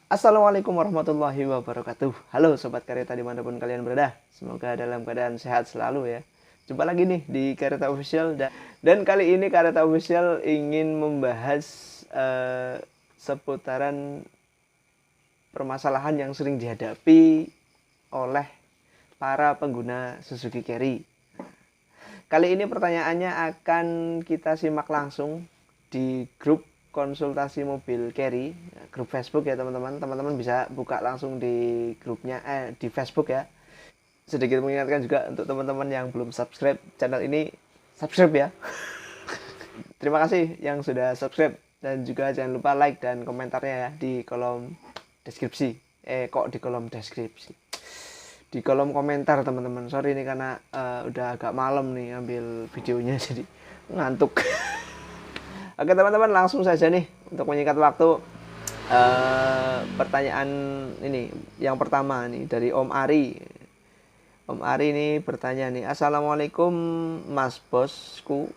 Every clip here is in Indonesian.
Assalamualaikum warahmatullahi wabarakatuh. Halo Sobat Kareta dimanapun kalian berada. Semoga dalam keadaan sehat selalu ya. Jumpa lagi nih di Kareta Official. Dan kali ini Kareta Official ingin membahas seputaran permasalahan yang sering dihadapi oleh para pengguna Suzuki Carry. Kali ini pertanyaannya akan kita simak langsung di grup konsultasi mobil Carry, grup Facebook ya teman-teman. Teman-teman bisa buka langsung di grupnya di Facebook ya. Sedikit mengingatkan juga untuk teman-teman yang belum subscribe channel ini, subscribe ya. Terima kasih yang sudah subscribe, dan juga jangan lupa like dan komentarnya ya di kolom deskripsi. Kok di kolom deskripsi, di kolom komentar teman-teman. Sorry nih karena udah agak malam nih ambil videonya jadi ngantuk. Oke teman-teman, langsung saja nih untuk menyingkat waktu. Pertanyaan ini yang pertama nih dari Om Ari. Om Ari ini bertanya nih, Assalamualaikum Mas Bosku,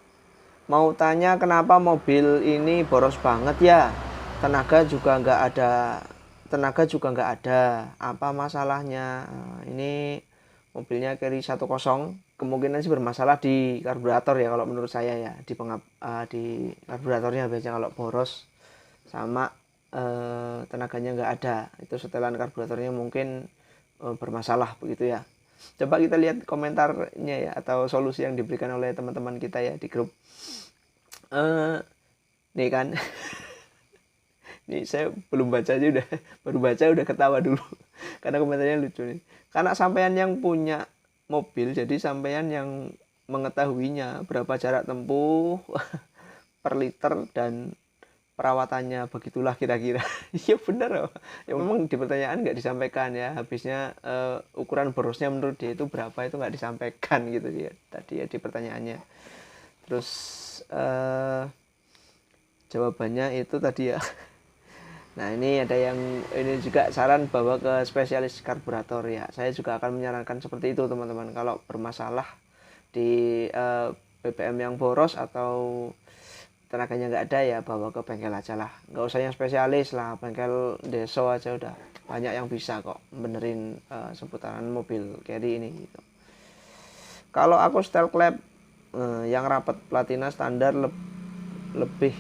mau tanya kenapa mobil ini boros banget ya, tenaga juga nggak ada, apa masalahnya? Ini mobilnya Carry 10, kemungkinan sih bermasalah di karburator ya kalau menurut saya ya, di karburatornya biasanya kalau boros sama tenaganya nggak ada, itu setelan karburatornya mungkin bermasalah begitu ya. Coba kita lihat komentarnya ya, atau solusi yang diberikan oleh teman-teman kita ya di grup. Nih kan nih saya belum baca aja baru baca udah ketawa dulu karena komentarnya lucu nih. Karena sampean yang punya mobil, jadi sampean yang mengetahuinya berapa jarak tempuh per liter dan perawatannya, begitulah kira-kira. Iya benar ya, memang di pertanyaan nggak disampaikan ya, habisnya ukuran borosnya menurut dia itu berapa, itu nggak disampaikan gitu ya tadi ya di pertanyaannya. Terus jawabannya itu tadi ya. Nah ini ada yang ini juga saran bawa ke spesialis karburator ya. Saya juga akan menyarankan seperti itu teman-teman. Kalau bermasalah di BBM yang boros atau tenaganya nggak ada ya, bawa ke bengkel aja lah. Nggak usah yang spesialis lah, bengkel deso aja udah banyak yang bisa kok benerin seputaran mobil Carry ini gitu. Kalau aku style clap yang rapat platina standar lebih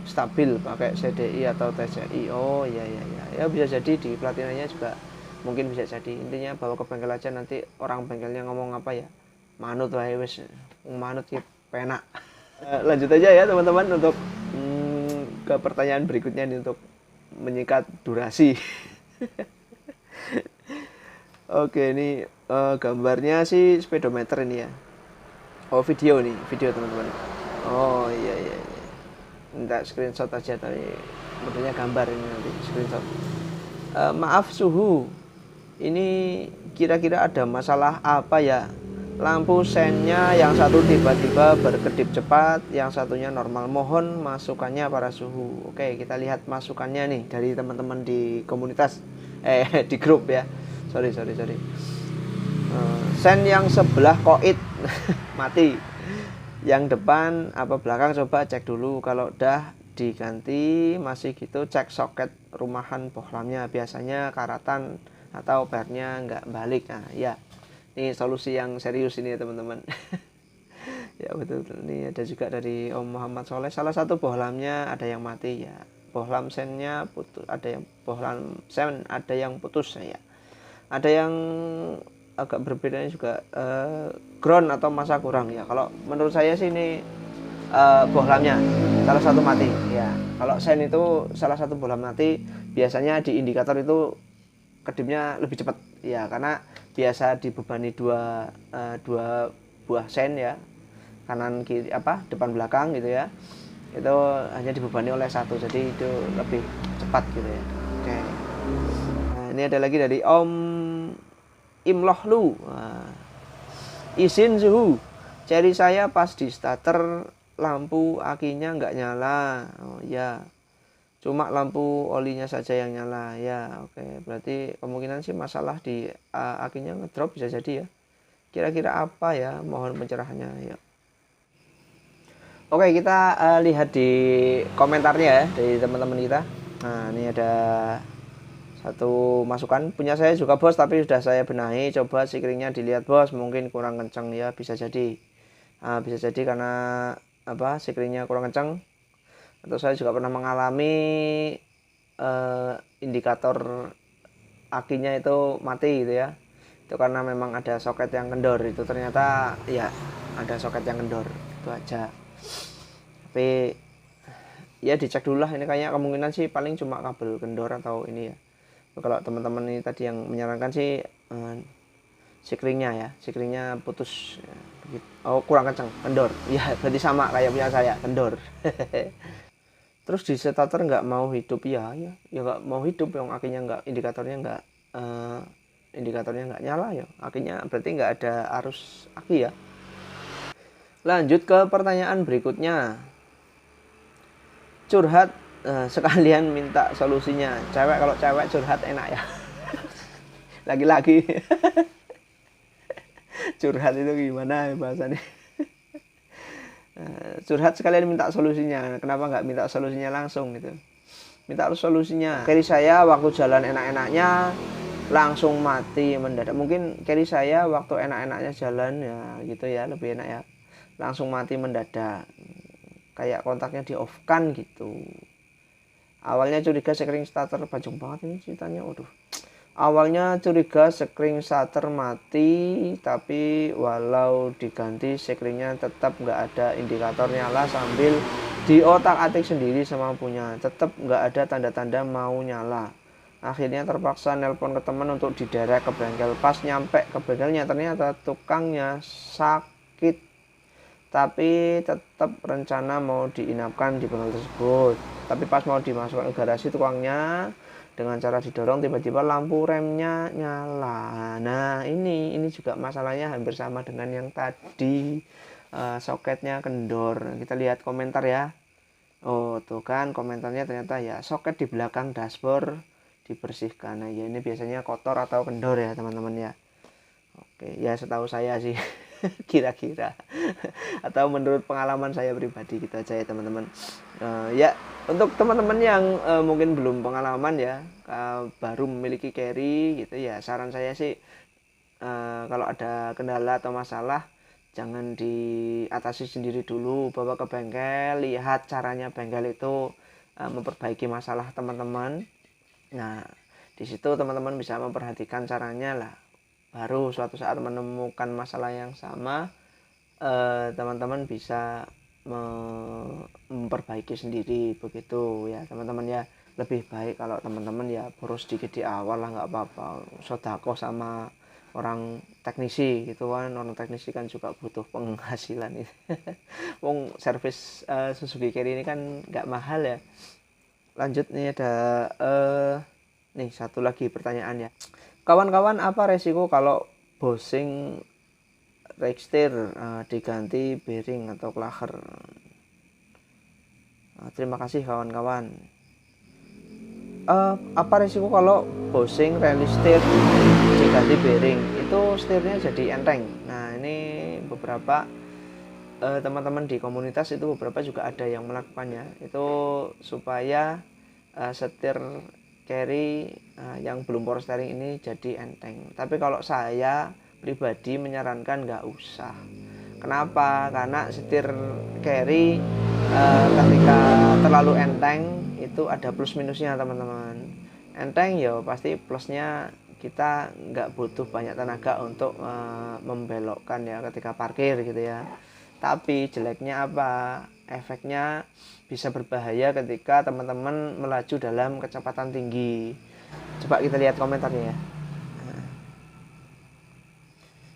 stabil pakai CDI atau TCI. Oh iya ya bisa jadi di platinanya juga mungkin bisa jadi. Intinya bawa ke bengkel aja, nanti orang bengkelnya ngomong apa ya, manut wae wis, manut ki penak. Lanjut aja ya teman-teman untuk ke pertanyaan berikutnya nih, untuk menyingkat durasi. Oke, ini gambarnya sih speedometer ini ya. Oh video nih, video teman-teman. Oh iya. Minta screenshot aja, tapi modelnya gambar ini nanti screenshot. Maaf suhu, ini kira-kira ada masalah apa ya? Lampu sennya yang satu tiba-tiba berkedip cepat, yang satunya normal. Mohon masukannya para suhu. Oke, kita lihat masukannya nih dari teman-teman di komunitas, di grup ya. Sorry. Sen yang sebelah koit mati. Yang depan apa belakang coba cek dulu. Kalau udah diganti masih gitu, cek soket rumahan bohlamnya. Biasanya karatan atau pernya nggak balik. Nah ya, ini solusi yang serius ini ya teman-teman. Ya betul. Ini ada juga dari Om Muhammad Soleh, salah satu bohlamnya ada yang mati ya, bohlam sennya putus, ada yang bohlam sen ada yang putus ya. Ada yang agak berbedanya juga ground atau masa kurang ya. Kalau menurut saya sih ini bohlamnya salah satu mati ya. Kalau sen itu salah satu bohlam mati, biasanya di indikator itu kedipnya lebih cepat ya, karena biasa dibebani dua buah sen ya, kanan kiri depan belakang gitu ya, itu hanya dibebani oleh satu, jadi itu lebih cepat gitu ya. Oke. Nah, ini ada lagi dari Om Imlohlu. Izin suhu, Carry saya pas di starter lampu akinya nggak nyala. Oh ya, cuma lampu olinya saja yang nyala ya. Oke, berarti kemungkinan sih masalah di akinya ngedrop bisa jadi ya. Kira-kira apa ya, mohon pencerahannya ya. Oke, kita lihat di komentarnya ya dari teman-teman kita. Nah ini ada Satu masukan punya saya juga bos, tapi sudah saya benahi. Coba sikringnya dilihat bos, mungkin kurang kenceng ya, bisa jadi. Bisa jadi karena sikringnya kurang kenceng. Atau saya juga pernah mengalami indikator akinya itu mati gitu ya. Itu karena memang ada soket yang kendor, itu ternyata ya ada soket yang kendor, itu aja. Tapi ya dicek dulu lah, ini kayaknya kemungkinan sih paling cuma kabel kendor atau ini ya. Kalau teman-teman ini tadi yang menyarankan sih sikringnya putus ya, oh kurang kencang, kendor ya, berarti sama kayak punya saya, kendor. Terus di starter nggak mau hidup ya nggak mau hidup, yang akinya nggak, indikatornya nggak nyala ya, akinya berarti nggak ada arus aki ya. Lanjut ke pertanyaan berikutnya, curhat sekalian minta solusinya. Kalau cewek curhat enak ya. Lagi-lagi curhat itu gimana bahasanya? Curhat sekalian minta solusinya. Kenapa nggak minta solusinya langsung gitu? Minta solusinya. Carry saya waktu jalan enak-enaknya langsung mati mendadak. Mungkin carry saya waktu enak-enaknya jalan ya gitu ya, lebih enak ya. Langsung mati mendadak. Kayak kontaknya di off kan gitu. Awalnya curiga sekring starter, panjang banget ini ceritanya. Awalnya curiga sekring starter mati, tapi walau diganti sekringnya tetap nggak ada indikator nyala, sambil di otak-atik sendiri sama punya, tetap nggak ada tanda-tanda mau nyala. Akhirnya terpaksa nelpon ke teman untuk diderek ke bengkel. Pas nyampe ke bengkelnya ternyata tukangnya sakit, tapi tetap rencana mau diinapkan di bengkel tersebut. Tapi pas mau dimasukkan ke garasi, tukangnya dengan cara didorong tiba-tiba lampu remnya nyala. Nah ini juga masalahnya hampir sama dengan yang tadi, soketnya kendor. Kita lihat komentar ya. Oh tuh kan komentarnya ternyata ya soket di belakang dashboard dibersihkan. Nah ya ini biasanya kotor atau kendor ya teman-teman ya. Oke ya, setahu saya sih kira-kira atau menurut pengalaman saya pribadi, gitu aja ya teman-teman. Ya untuk teman-teman yang mungkin belum pengalaman ya, baru memiliki carry gitu ya, saran saya sih kalau ada kendala atau masalah jangan diatasi sendiri dulu, bawa ke bengkel, lihat caranya bengkel itu memperbaiki masalah teman-teman. Nah di situ teman-teman bisa memperhatikan caranya lah, baru suatu saat menemukan masalah yang sama, teman-teman bisa memperbaiki sendiri begitu ya teman-teman ya. Lebih baik kalau teman-teman ya boros sedikit di awal lah, nggak apa-apa, sodako sama orang teknisi gitu kan. Orang teknisi kan juga butuh penghasilan itu. Wong servis Suzuki Carry ini kan nggak mahal ya. Lanjut nih, ada nih satu lagi pertanyaan ya. Kawan-kawan, apa resiko kalau bosing Rextir diganti bearing atau klaker? Terima kasih kawan-kawan. Apa resiko kalau bosing rally steer diganti bearing? Itu setirnya jadi enteng. Nah ini beberapa teman-teman di komunitas itu beberapa juga ada yang melakukannya, itu supaya setir carry yang belum power steering ini jadi enteng. Tapi kalau saya pribadi menyarankan nggak usah. Kenapa? Karena setir carry ketika terlalu enteng itu ada plus minusnya teman-teman. Enteng ya pasti plusnya, kita nggak butuh banyak tenaga untuk membelokkan ya ketika parkir gitu ya. Tapi jeleknya apa? Efeknya bisa berbahaya ketika teman-teman melaju dalam kecepatan tinggi. Coba kita lihat komentarnya ya.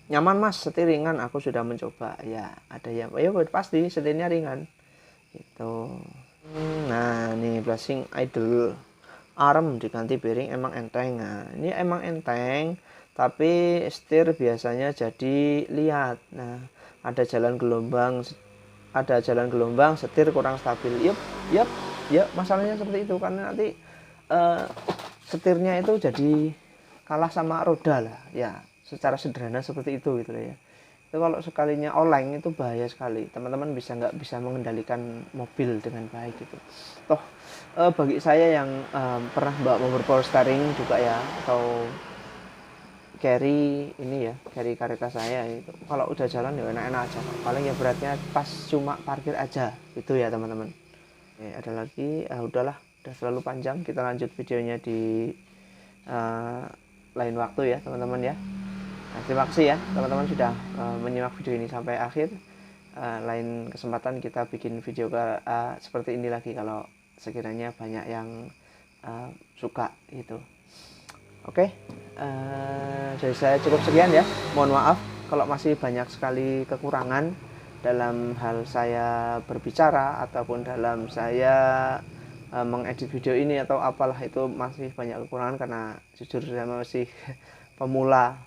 Nyaman mas, setir ringan, aku sudah mencoba. Ya ada yang pasti setirnya ringan gitu. Nah nih Blazing Idol arm diganti bearing emang enteng. Nah ini emang enteng, tapi setir biasanya jadi liat. Nah ada jalan gelombang setir kurang stabil. Yup, masalahnya seperti itu, karena nanti setirnya itu jadi kalah sama roda lah ya, secara sederhana seperti itu gitu ya. itu kalau sekalinya oleng itu bahaya sekali, teman-teman nggak bisa mengendalikan mobil dengan baik gitu. Toh bagi saya yang pernah bawa mobil power steering juga ya, atau carry ini ya, carry kareta saya itu kalau udah jalan ya enak-enak aja, paling ya beratnya pas cuma parkir aja itu ya teman-teman. Ada lagi, udahlah, udah terlalu panjang, kita lanjut videonya di lain waktu ya teman-teman ya. Nah, terima kasih ya teman-teman sudah menyimak video ini sampai akhir. Lain kesempatan kita bikin video seperti ini lagi kalau sekiranya banyak yang suka gitu. Oke, dari saya cukup sekian ya. Mohon maaf kalau masih banyak sekali kekurangan dalam hal saya berbicara ataupun dalam saya mengedit video ini atau apalah, itu masih banyak kekurangan karena jujur saya masih pemula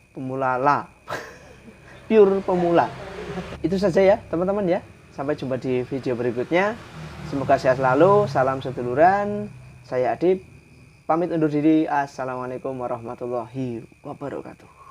lah pure pemula. Itu saja ya teman-teman ya, sampai jumpa di video berikutnya, semoga sehat selalu, salam seduluran, saya Adib pamit undur diri, assalamualaikum warahmatullahi wabarakatuh.